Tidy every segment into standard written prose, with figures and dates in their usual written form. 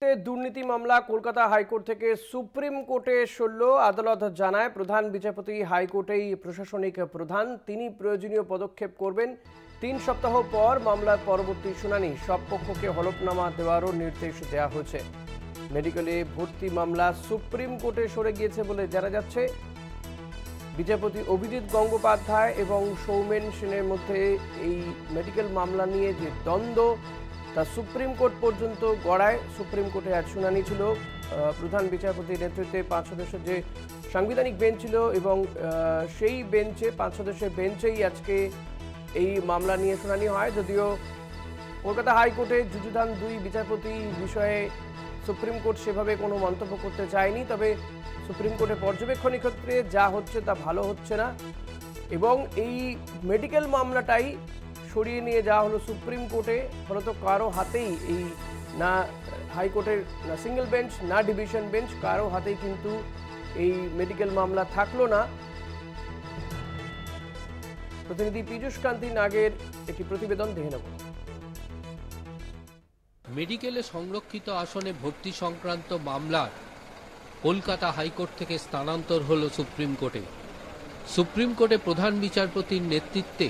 দুর্নীতি মামলা কলকাতা হাইকোর্ট থেকে সুপ্রিম কোর্টে সরল। আদালত জানায় প্রধান বিচারপতি হাইকোর্টেই প্রশাসনিক প্রধান, তিনি প্রয়োজনীয় পদক্ষেপ করবেন। ৩ সপ্তাহ পর মামলার পরবর্তী শুনানি, সব পক্ষকে হলফনামা দেওয়ারও নির্দেশ দেওয়া হয়েছে। মেডিকেলে ভর্তি মামলা সুপ্রিম কোর্টে সরে গিয়েছে বলে জানা যাচ্ছে। বিচারপতি অভিজিৎ গঙ্গোপাধ্যায় এবং সৌমেন সেনের মধ্যে এই মেডিকেল মামলা নিয়ে যে দ্বন্দ্ব, তা সুপ্রিম কোর্ট পর্যন্ত গড়ায়। সুপ্রিম কোর্টে আজ শুনানি ছিল। প্রধান বিচারপতির নেতৃত্বে 5 সদস্যের যে সাংবিধানিক বেঞ্চ ছিল এবং সেই বেঞ্চে 5 সদস্যের বেঞ্চেই আজকে এই মামলা নিয়ে শুনানি হয়। যদিও কলকাতা হাইকোর্টে যুযুধান 2 বিচারপতি বিষয়ে সুপ্রিম কোর্ট সেভাবে কোনো মন্তব্য করতে চায়নি, তবে সুপ্রিম কোর্টের পর্যবেক্ষণের ক্ষেত্রে যা হচ্ছে তা ভালো হচ্ছে না এবং এই মেডিকেল মামলাটাই সরিয়ে নিয়ে যাওয়া হলো সুপ্রিম কোর্টে। ফলত কারো হাতেই এই না হাইকোর্টের না সিঙ্গেল বেঞ্চ না ডিভিশন বেঞ্চ, কারো হাতেই কিন্তু এই মেডিকেল মামলা থাকলো না। প্রতিনিধি পীযূষ কান্তি নাগের একটি প্রতিবেদন দেখে নেব। মেডিকেলে সংরক্ষিত আসনে ভর্তি সংক্রান্ত মামলার কলকাতা হাইকোর্ট থেকে স্থানান্তর হল সুপ্রিম কোর্টে। সুপ্রিম কোর্টে প্রধান বিচারপতির নেতৃত্বে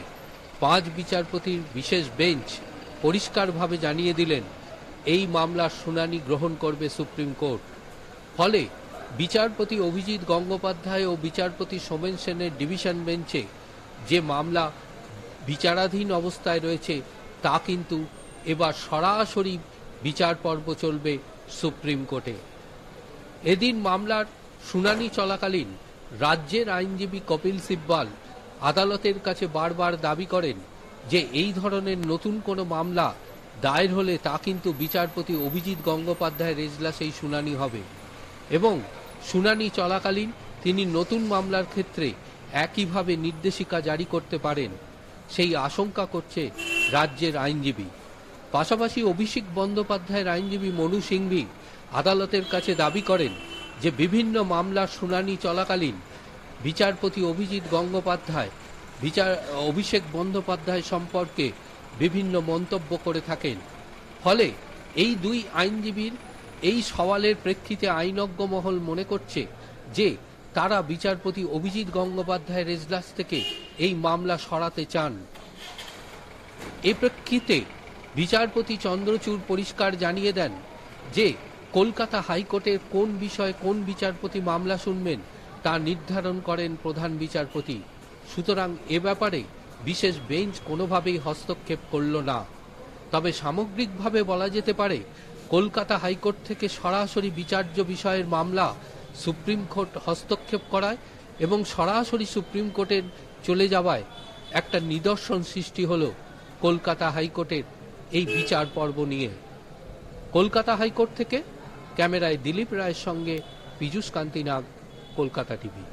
5 বিচারপতির বিশেষ বেঞ্চ পরিষ্কারভাবে জানিয়ে দিলেন এই মামলার শুনানি গ্রহণ করবে সুপ্রিম কোর্ট। ফলে বিচারপতি অভিজিৎ গঙ্গোপাধ্যায় ও বিচারপতি সৌমেন সেনের ডিভিশন বেঞ্চে যে মামলা বিচারাধীন অবস্থায় রয়েছে তা কিন্তু এবার সরাসরি বিচার পর্ব চলবে সুপ্রিম কোর্টে। এদিন মামলার শুনানি চলাকালীন রাজ্যের আইনজীবী কপিল সিব্বাল আদালতের কাছে বারবার দাবি করেন যে এই ধরনের নতুন কোনো মামলা দায়ের হলে তা কিন্তু বিচারপতি অভিজিৎ গঙ্গোপাধ্যায়ের এজলাসেই শুনানি হবে এবং শুনানি চলাকালীন তিনি নতুন মামলার ক্ষেত্রে একইভাবে নির্দেশিকা জারি করতে পারেন, সেই আশঙ্কা করছে রাজ্যের আইনজীবী। পাশাপাশি অভিষেক বন্দ্যোপাধ্যায়ের আইনজীবী মনু সিংভি আদালতের কাছে দাবি করেন যে বিভিন্ন মামলার শুনানি চলাকালীন বিচারপতি অভিজিৎ গঙ্গোপাধ্যায় অভিষেক বন্দ্যোপাধ্যায় সম্পর্কে বিভিন্ন মন্তব্য করে থাকেন। ফলে এই 2 আইনজীবীর এই সওয়ালের প্রেক্ষিতে আইনজ্ঞ মহল মনে করছে যে তারা বিচারপতি অভিজিৎ গঙ্গোপাধ্যায়ের এজলাস থেকে এই মামলা সরাতে চান। এই প্রেক্ষিতে বিচারপতি চন্দ্রচূড় পরিষ্কার জানিয়ে দেন যে কলকাতা হাইকোর্টের কোন বিষয়ে কোন বিচারপতি মামলা শুনবেন তা নির্ধারণ করেন প্রধান বিচারপতি। সুতরাং এ ব্যাপারে বিশেষ বেঞ্চ কোনোভাবেই হস্তক্ষেপ করল না। তবে সামগ্রিকভাবে বলা যেতে পারে কলকাতা হাইকোর্ট থেকে সরাসরি বিচার্য বিষয়ের মামলা সুপ্রিম কোর্ট হস্তক্ষেপ করায় এবং সরাসরি সুপ্রিম কোর্টের চলে যাওয়ায় একটা নিদর্শন সৃষ্টি হল কলকাতা হাইকোর্টের এই বিচার পর্ব নিয়ে। কলকাতা হাইকোর্ট থেকে ক্যামেরায় দিলীপ রায়ের সঙ্গে পীযূষ কান্তি নাগ, কলকাতা টিভি।